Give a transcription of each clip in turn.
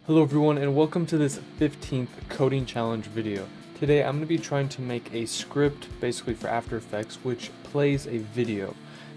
Hello everyone and welcome to this 15th coding challenge video. Today I'm going to be trying to make a script basically for After Effects which plays a video.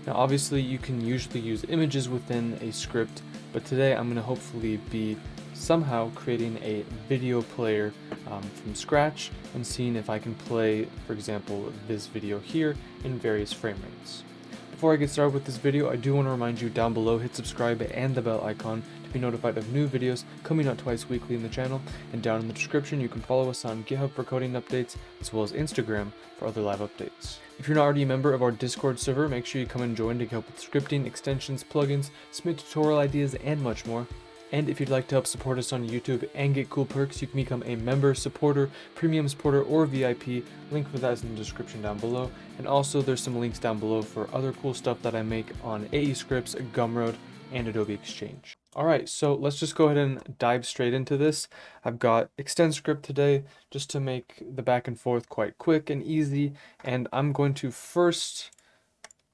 Now obviously you can usually use images within a script, but today I'm going to hopefully be somehow creating a video player from scratch and seeing if I can play, for example, this video here in various frame rates. Before I get started with this video, I do want to remind you down below, hit subscribe and the bell icon to be notified of new videos coming out twice weekly in the channel, and down in the description you can follow us on GitHub for coding updates as well as Instagram for other live updates. If you're not already a member of our Discord server, make sure you come and join to help with scripting, extensions, plugins, submit tutorial ideas, and much more. And if you'd like to help support us on YouTube and get cool perks, you can become a member, supporter, premium supporter, or VIP. Link for that is in the description down below. And also there's some links down below for other cool stuff that I make on AE Scripts, Gumroad, and Adobe Exchange. Alright, so let's just go ahead and dive straight into this. I've got extend script today just to make the back and forth quite quick and easy. And I'm going to first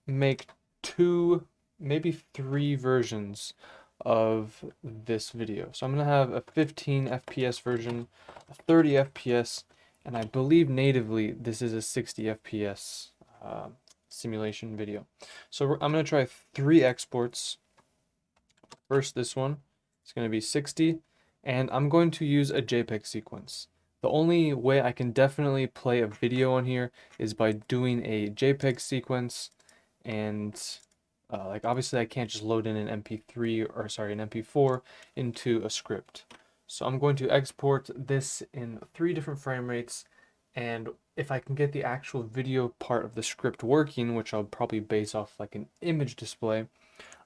make two, maybe three versions of this video. So I'm going to have a 15 FPS version, a 30 FPS, and I believe natively this is a 60 FPS simulation video. So I'm going to try three exports. First, this one, it's going to be 60, and I'm going to use a JPEG sequence. The only way I can definitely play a video on here is by doing a JPEG sequence, and like obviously I can't just load in an MP3 or sorry, an MP4 into a script. So I'm going to export this in 3 different frame rates, and if I can get the actual video part of the script working, which I'll probably base off like an image display,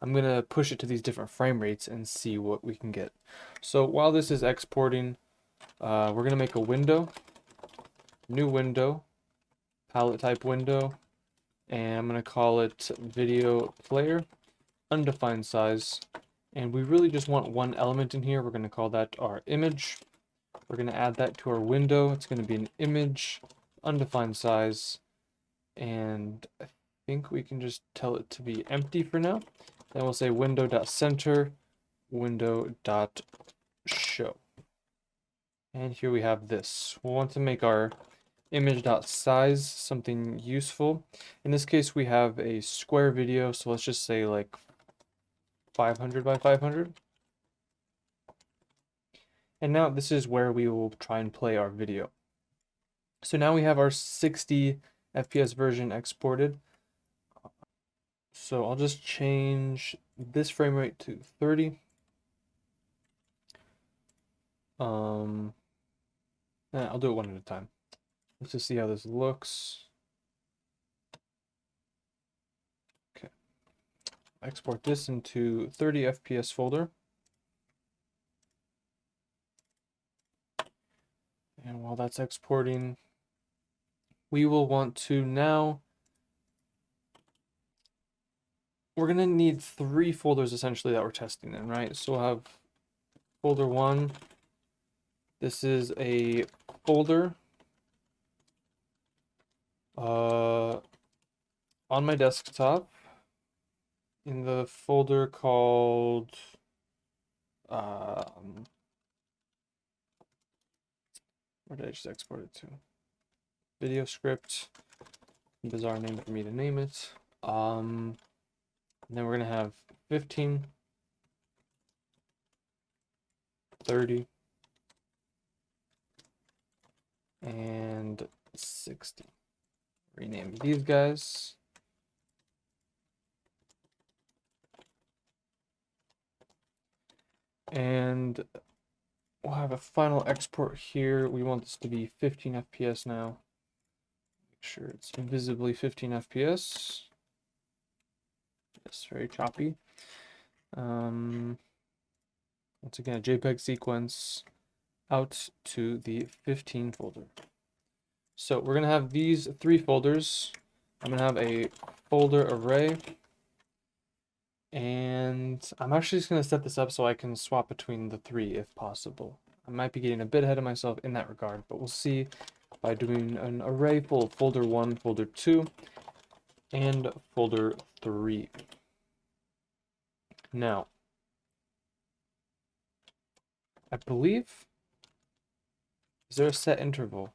I'm going to push it to these different frame rates and see what we can get. So while this is exporting, we're going to make a window, new window, palette type window, and I'm going to call it video player, undefined size, and we really just want one element in here. We're going to call that our image. We're going to add that to our window. It's going to be an image, undefined size, and I think we can just tell it to be empty for now. Then we'll say window.center, window.show. And here we have this. We'll want to make our image.size something useful. In this case, we have a square video, so let's just say like 500 by 500. And now this is where we will try and play our video. So now we have our 60 FPS version exported. So I'll just change this frame rate to 30. I'll do it one at a time. Let's just see how this looks. Okay. Export this into 30 FPS folder. And while that's exporting, we will want to now, we're going to need 3 folders essentially that we're testing in, right? So we'll have folder 1. This is a folder on my desktop in the folder called where did I just export it to? Video script. Bizarre name for me to name it. And then we're gonna have 15, 30, and 60. Rename these guys. And we'll have a final export here. We want this to be 15 FPS now. Make sure it's invisibly 15 FPS. It's very choppy. Once again, a JPEG sequence out to the 15 folder. So we're going to have these 3 folders. I'm going to have a folder array. And I'm actually just going to set this up so I can swap between the 3 if possible. I might be getting a bit ahead of myself in that regard, but we'll see by doing an array full of folder 1, folder 2, and folder 3. Now, I believe, is there a set interval?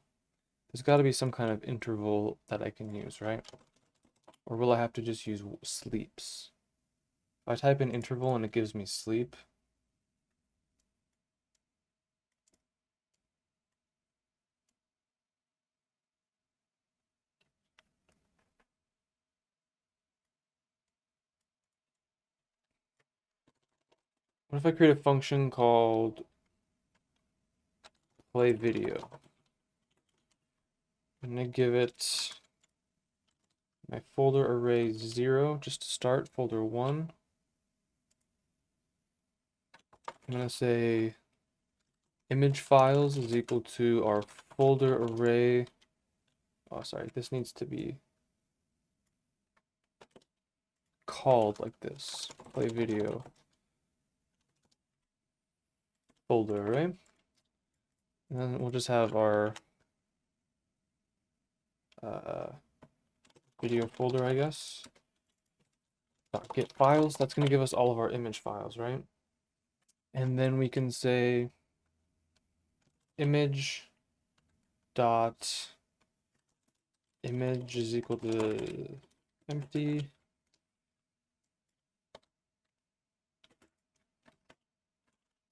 There's got to be some kind of interval that I can use, right? Or will I have to just use sleeps? If I type in interval and it gives me sleep, what if I create a function called play video? I'm gonna give it my folder array 0 just to start, folder 1. I'm gonna say image files is equal to our folder array. Oh, sorry, this needs to be called like this, play video folder array. And then we'll just have our video folder, I guess. Get files, that's going to give us all of our image files, right? And then we can say image dot image is equal to empty.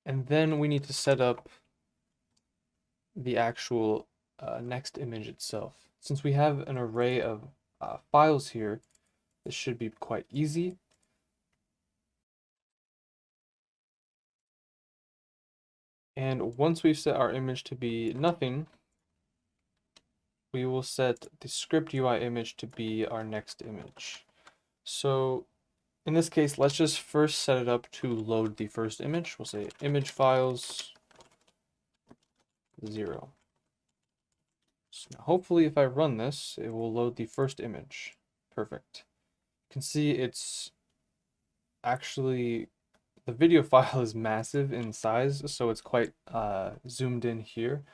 And then we need to set up the actual next image itself. Since we have an array of files here, this should be quite easy. And once we've set our image to be nothing, we will set the script UI image to be our next image. So in this case, let's just first set it up to load the first image. We'll say image files 0. So now hopefully if I run this, it will load the first image. Perfect. You can see it's actually, the video file is massive in size, so it's quite zoomed in here.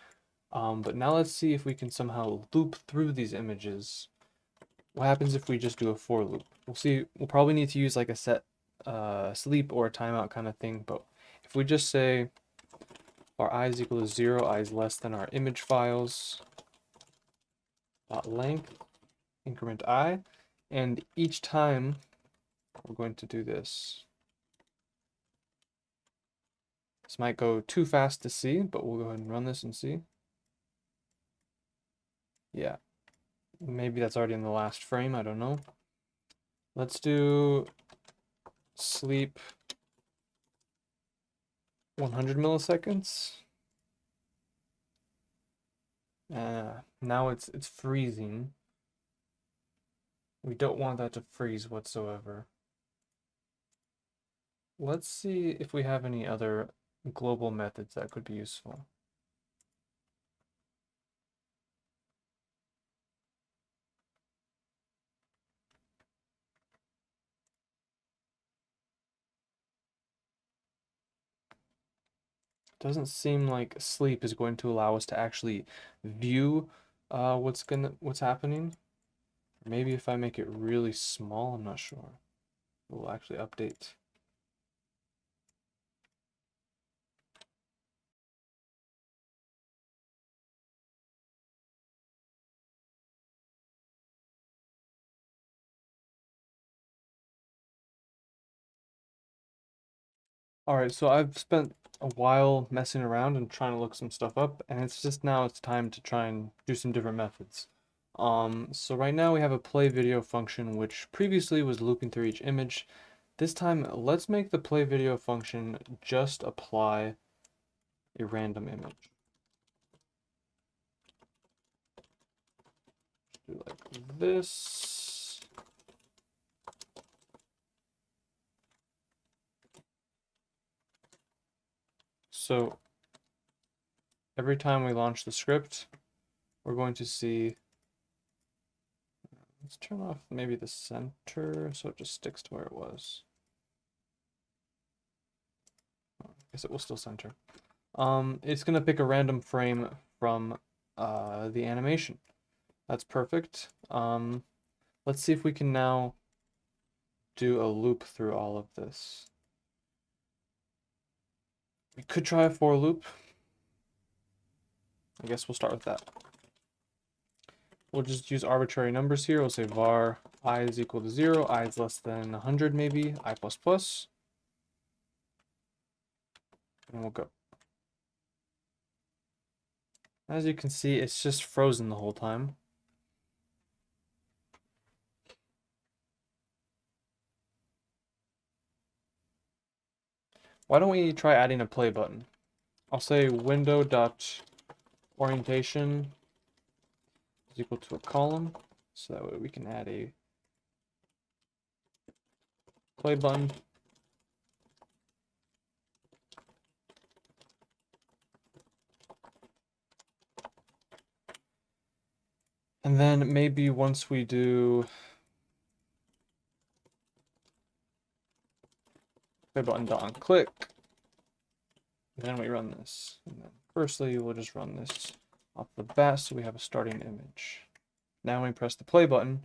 But now let's see if we can somehow loop through these images. What happens if we just do a for loop? We'll see, we'll probably need to use like a set sleep or a timeout kind of thing, but if we just say our I is equal to 0, I is less than our image files, dot length, increment I, and each time we're going to do this. This might go too fast to see, but we'll go ahead and run this and see. Yeah, maybe that's already in the last frame, I don't know. Let's do sleep 100 milliseconds. Now it's freezing. We don't want that to freeze whatsoever. Let's see if we have any other global methods that could be useful. Doesn't seem like sleep is going to allow us to actually view what's happening. Maybe if I make it really small, I'm not sure. It will actually update. Alright, so I've spent a while messing around and trying to look some stuff up, and it's time to try and do some different methods. So right now we have a play video function which previously was looping through each image. This time, let's make the play video function just apply a random image. Do like this. So every time we launch the script, we're going to see, let's turn off maybe the center so it just sticks to where it was. I guess it will still center. It's gonna pick a random frame from the animation. That's perfect. Let's see if we can now do a loop through all of this. We could try a for loop. I guess we'll start with that. We'll just use arbitrary numbers here. We'll say var I is equal to 0, I is less than 100 maybe, I plus plus. And we'll go. As you can see, it's just frozen the whole time. Why don't we try adding a play button? I'll say window dot orientation is equal to a column, so that way we can add a play button. And then maybe once we do play button dot on click, then we run this. And then firstly, we'll just run this off the bat so we have a starting image. Now when we press the play button,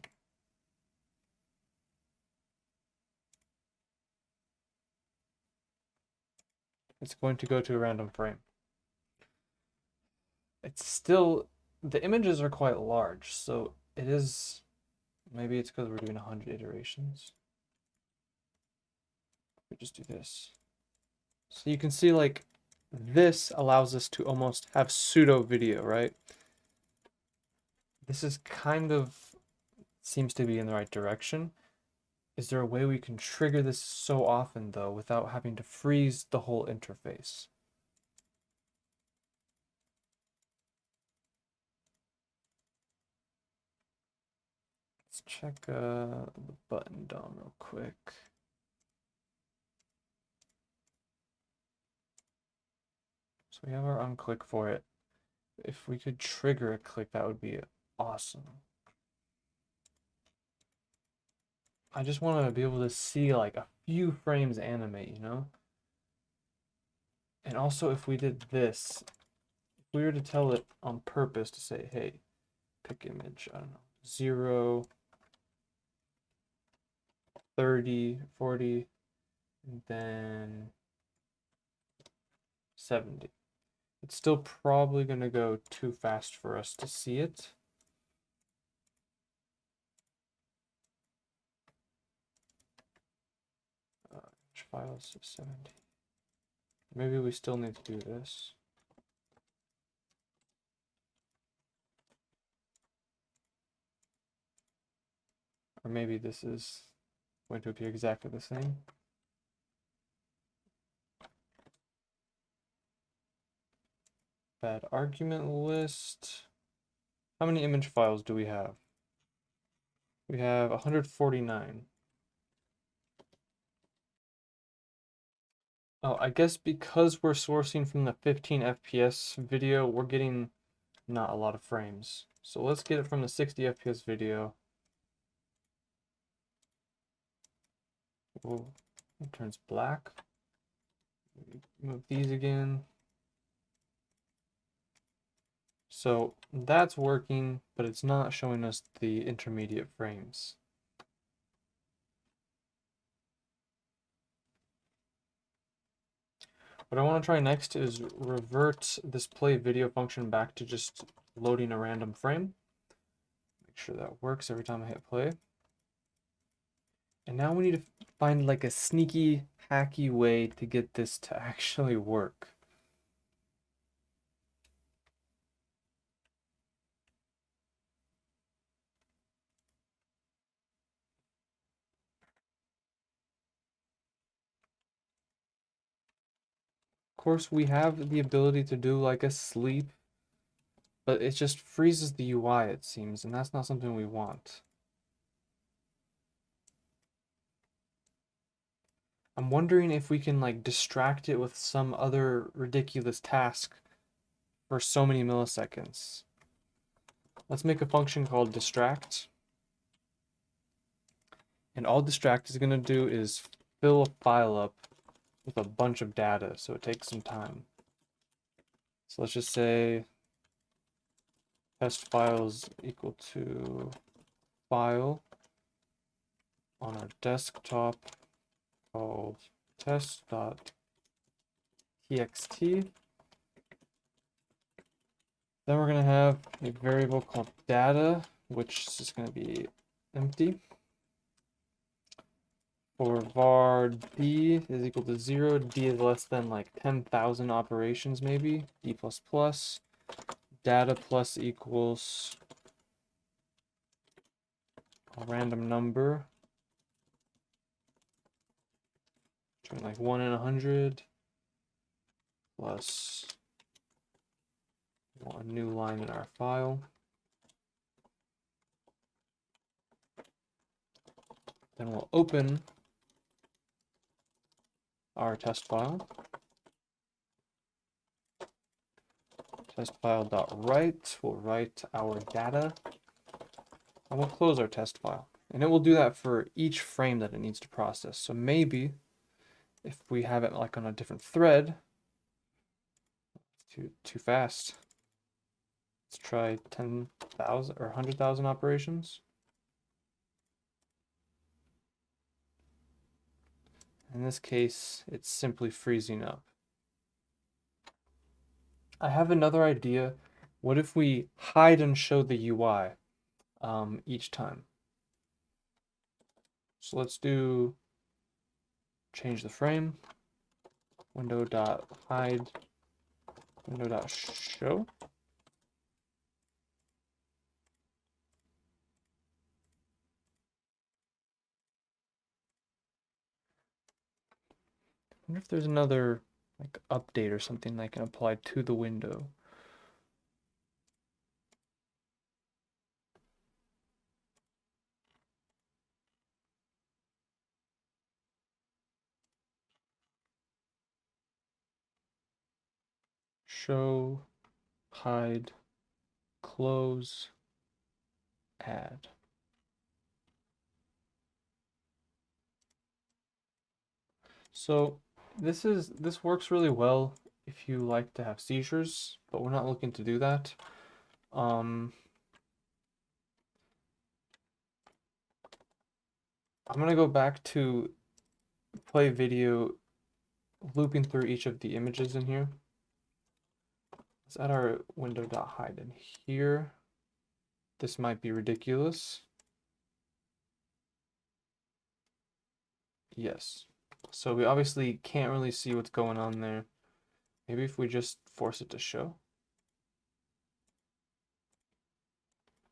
it's going to go to a random frame. It's still, the images are quite large, so it is, maybe it's because we're doing 100 iterations. We just do this. So you can see like this allows us to almost have pseudo video, right? This is kind of seems to be in the right direction. Is there a way we can trigger this so often though without having to freeze the whole interface? Let's check the button DOM real quick. So we have our unclick for it. If we could trigger a click, that would be awesome. I just want to be able to see like a few frames animate, you know? And also if we did this, if we were to tell it on purpose to say, hey, pick image, I don't know, 0, 30, 40, and then 70. It's still probably going to go too fast for us to see it. Files 70. Maybe we still need to do this. Or maybe this is going to appear exactly the same. Bad argument list. How many image files do we have? We have 149. Oh, I guess because we're sourcing from the 15 FPS video, we're getting not a lot of frames. So let's get it from the 60 FPS video. Oh, it turns black. Move these again. So that's working, but it's not showing us the intermediate frames. What I want to try next is revert this play video function back to just loading a random frame. Make sure that works every time I hit play. And now we need to find like a sneaky, hacky way to get this to actually work. Of course, we have the ability to do like a sleep, but it just freezes the UI, it seems, and that's not something we want. I'm wondering if we can like distract it with some other ridiculous task for so many milliseconds. Let's make a function called distract. And all distract is going to do is fill a file up with a bunch of data, so it takes some time. So let's just say test files equal to file on our desktop called test.txt. txt. Then we're going to have a variable called data, which is just going to be empty. For var d is equal to 0, d is less than like 10,000 operations maybe, d++, data plus equals a random number, between like 1 and 100, plus a new line in our file. Then we'll open our test file. Test file.write, we'll write our data, and we'll close our test file. And it will do that for each frame that it needs to process. So maybe if we have it like on a different thread, too fast. Let's try 10,000 or 100,000 operations. In this case, it's simply freezing up. I have another idea. What if we hide and show the UI each time? So let's do change the frame, window.hide, window.show. I wonder if there's another like update or something I can apply to the window. Show, hide, close, add. So this works really well if you like to have seizures, but we're not looking to do that. I'm gonna go back to play video looping through each of the images in here. Let's add our window.hide in here. This might be ridiculous. Yes. So we obviously can't really see what's going on there. Maybe if we just force it to show.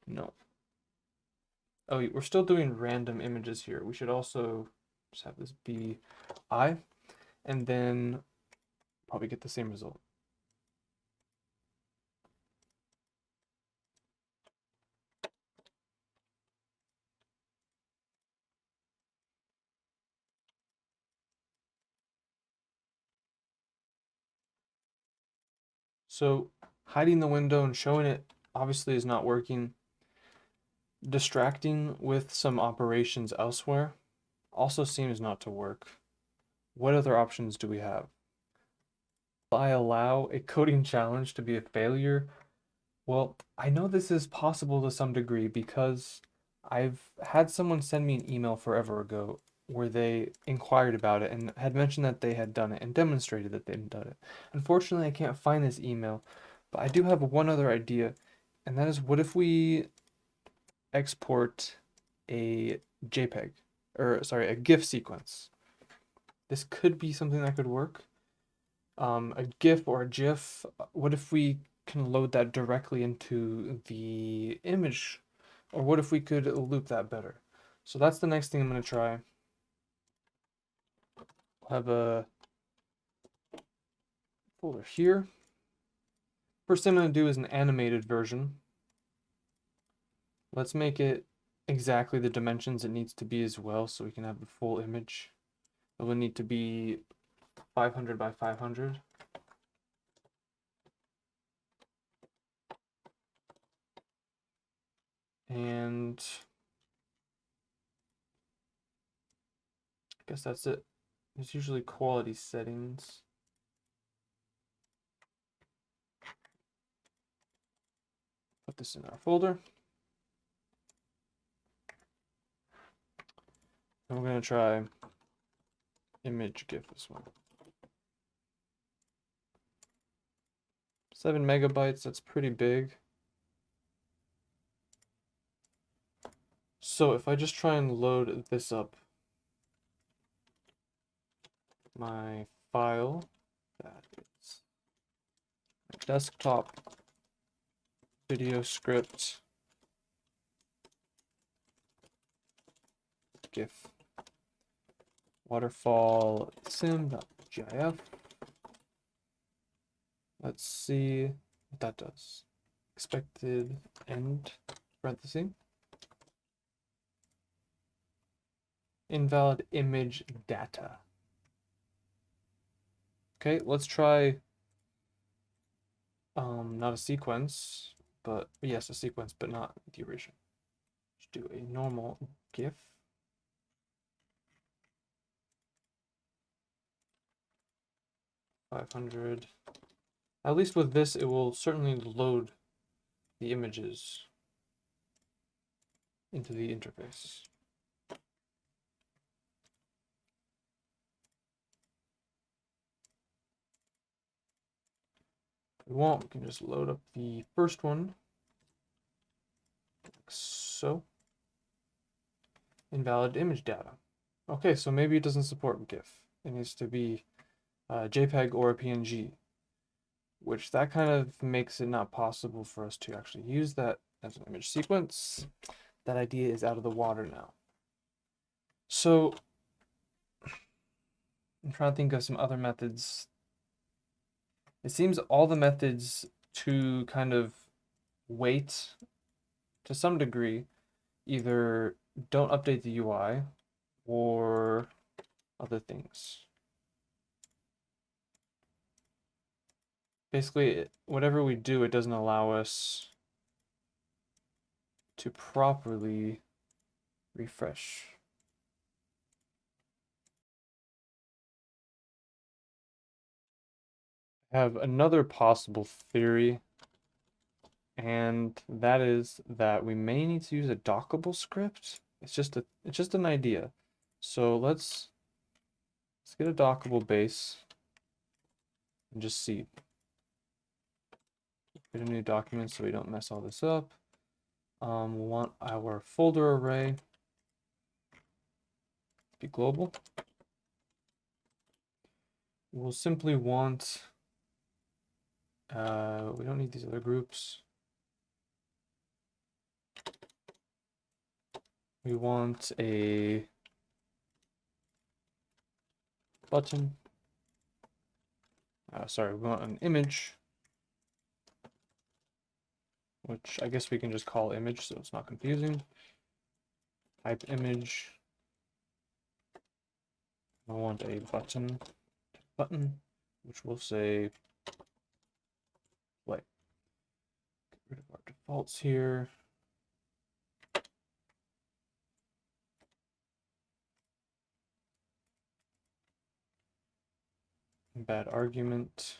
No. Oh, we're still doing random images here. We should also just have this be I, and then probably get the same result. So hiding the window and showing it obviously is not working. Distracting with some operations elsewhere also seems not to work. What other options do we have? I allow a coding challenge to be a failure. Well, I know this is possible to some degree because I've had someone send me an email forever ago where they inquired about it and had mentioned that they had done it and demonstrated that they'd done it. Unfortunately, I can't find this email, but I do have one other idea, and that is what if we export a JPEG, or sorry, a GIF sequence. This could be something that could work. A GIF or a GIF, what if we can load that directly into the image? Or what if we could loop that better? So that's the next thing I'm going to try. I'll have a folder here. First thing I'm going to do is an animated version. Let's make it exactly the dimensions it needs to be as well, so we can have the full image. It will need to be 500 by 500. And I guess that's it. There's usually quality settings. Put this in our folder. And we're going to try image GIF as well. 7 megabytes, that's pretty big. So if I just try and load this up, my file, that is my desktop video script GIF waterfall sim.gif. Let's see what that does. Expected end parenthesis. Invalid image data. Okay, let's try not a sequence, but yes, a sequence, but not duration. Just do a normal GIF. $500. At least with this, it will certainly load the images into the interface. If we want, we can just load up the first one, like so. Invalid image data. Okay, so maybe it doesn't support GIF. It needs to be JPEG or a PNG, which that kind of makes it not possible for us to actually use that as an image sequence. That idea is out of the water now. So I'm trying to think of some other methods. It seems all the methods to kind of wait to some degree either don't update the UI or other things. Basically, whatever we do, it doesn't allow us to properly refresh. I have another possible theory, and that is that we may need to use a dockable script. It's just an idea. So let's get a dockable base and just see. Get a new document so we don't mess all this up. We want our folder array to be global. We'll simply want, we don't need these other groups. We want a button. Sorry, we want an image, which I guess we can just call image so it's not confusing. Type image. I want a button, which will say play. Get rid of our defaults here. Bad argument.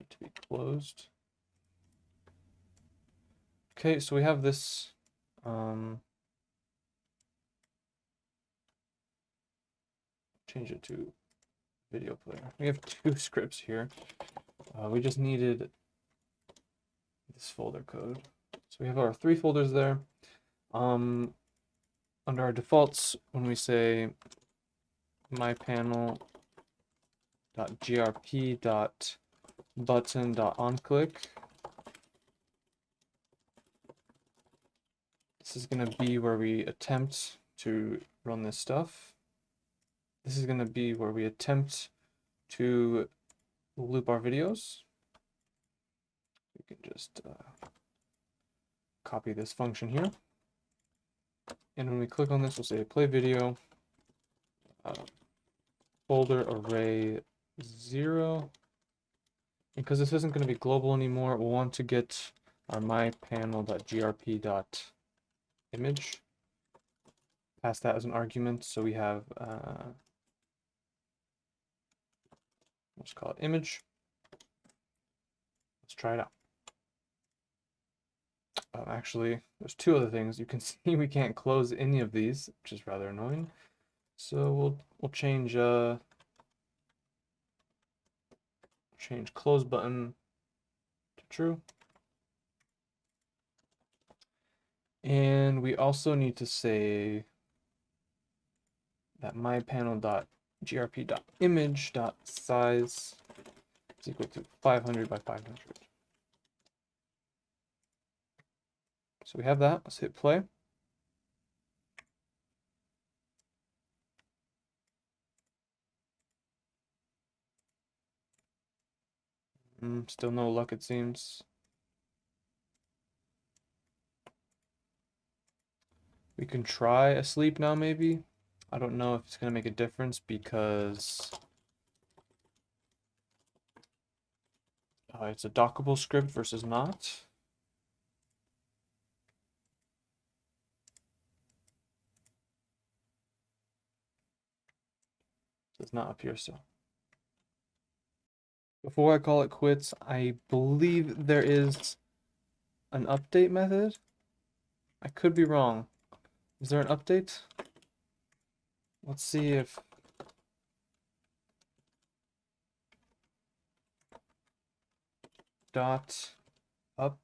Need to be closed. Okay, so we have this change it to video player. We have two scripts here. We just needed this folder code. So we have our 3 folders there. Under our defaults, when we say mypanel.grp.button.onClick, this is going to be where we attempt to run this stuff. This is going to be where we attempt to loop our videos. We can just copy this function here. And when we click on this, we'll say play video, folder array 0. And because this isn't going to be global anymore, we'll want to get our mypanel.grp.image. Pass that as an argument. So we have, let's call it image. Let's try it out. Actually, there's 2 other things. You can see we can't close any of these, which is rather annoying. So we'll change change close button to true. And we also need to say that mypanel.grp.image.size is equal to 500 by 500. So we have that. Let's hit play. Still no luck, it seems. We can try asleep now, maybe. I don't know if it's going to make a difference because it's a dockable script versus not. Does not appear so. Before I call it quits, I believe there is an update method. I could be wrong. Is there an update? Let's see if dot update.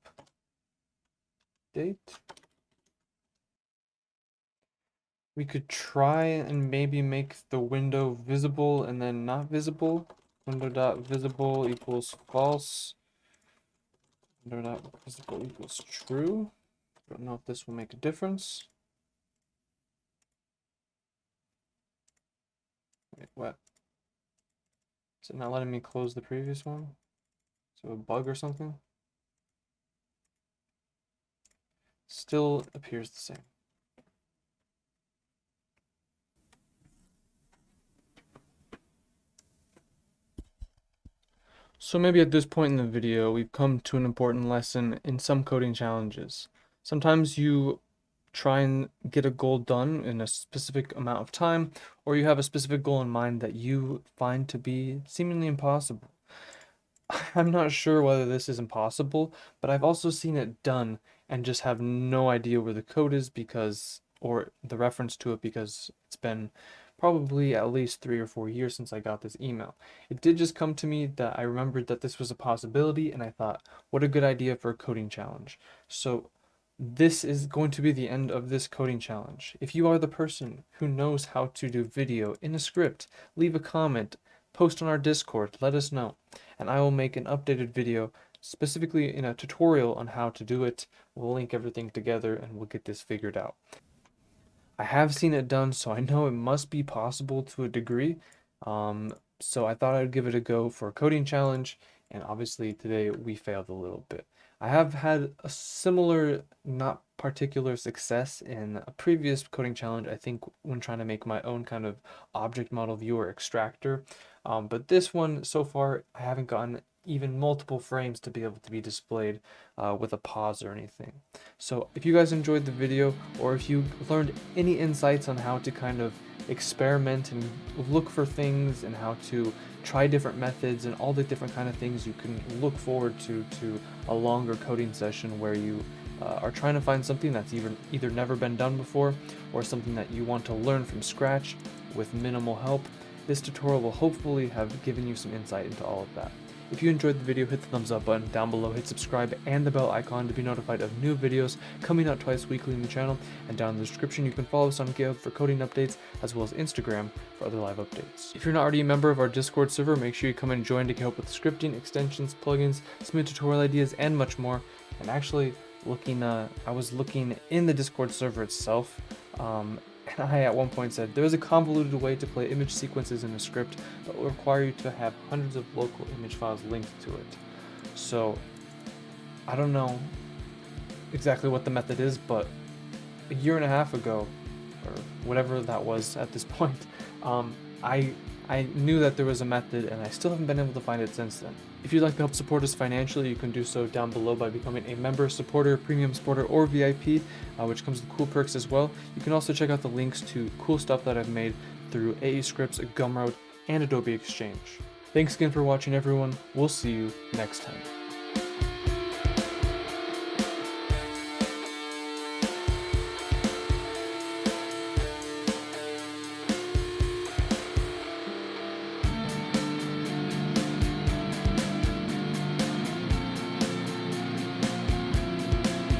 We could try and maybe make the window visible and then not visible. Window.visible equals false. Window.visible equals true. Don't know if this will make a difference. Wait, what? Is it not letting me close the previous one? So a bug or something? Still appears the same. So maybe at this point in the video, we've come to an important lesson in some coding challenges. Sometimes you try and get a goal done in a specific amount of time, or you have a specific goal in mind that you find to be seemingly impossible. I'm not sure whether this is impossible, but I've also seen it done and just have no idea where the code is because, or the reference to it, because it's been probably at least 3 or 4 years since I got this email. It did just come to me that I remembered that this was a possibility, and I thought, what a good idea for a coding challenge. So this is going to be the end of this coding challenge. If you are the person who knows how to do video in a script, leave a comment, post on our Discord, let us know, and I will make an updated video specifically in a tutorial on how to do it. We'll link everything together and we'll get this figured out. I have seen it done, so I know it must be possible to a degree. So I thought I'd give it a go for a coding challenge, and obviously today we failed a little bit. I have had a similar, not particular success in a previous coding challenge, I think when trying to make my own kind of object model viewer extractor. But this one, so far, I haven't gotten even multiple frames to be able to be displayed with a pause or anything. So if you guys enjoyed the video, or if you learned any insights on how to kind of experiment and look for things and how to try different methods and all the different kind of things you can look forward to a longer coding session where you are trying to find something that's either never been done before or something that you want to learn from scratch with minimal help, this tutorial will hopefully have given you some insight into all of that. If you enjoyed the video, hit the thumbs up button down below, hit subscribe and the bell icon to be notified of new videos coming out twice weekly in the channel, and down in the description you can follow us on GitHub for coding updates as well as Instagram for other live updates. If you're not already a member of our Discord server, make sure you come and join to get help with scripting, extensions, plugins, submit tutorial ideas, and much more. And actually, I was looking in the Discord server itself, and I at one point said there is a convoluted way to play image sequences in a script that will require you to have hundreds of local image files linked to it. So I don't know exactly what the method is, but a year and a half ago, or whatever that was at this point, I knew that there was a method, and I still haven't been able to find it since then. If you'd like to help support us financially, you can do so down below by becoming a member, supporter, premium supporter, or VIP, which comes with cool perks as well. You can also check out the links to cool stuff that I've made through AE Scripts, Gumroad, and Adobe Exchange. Thanks again for watching, everyone. We'll see you next time.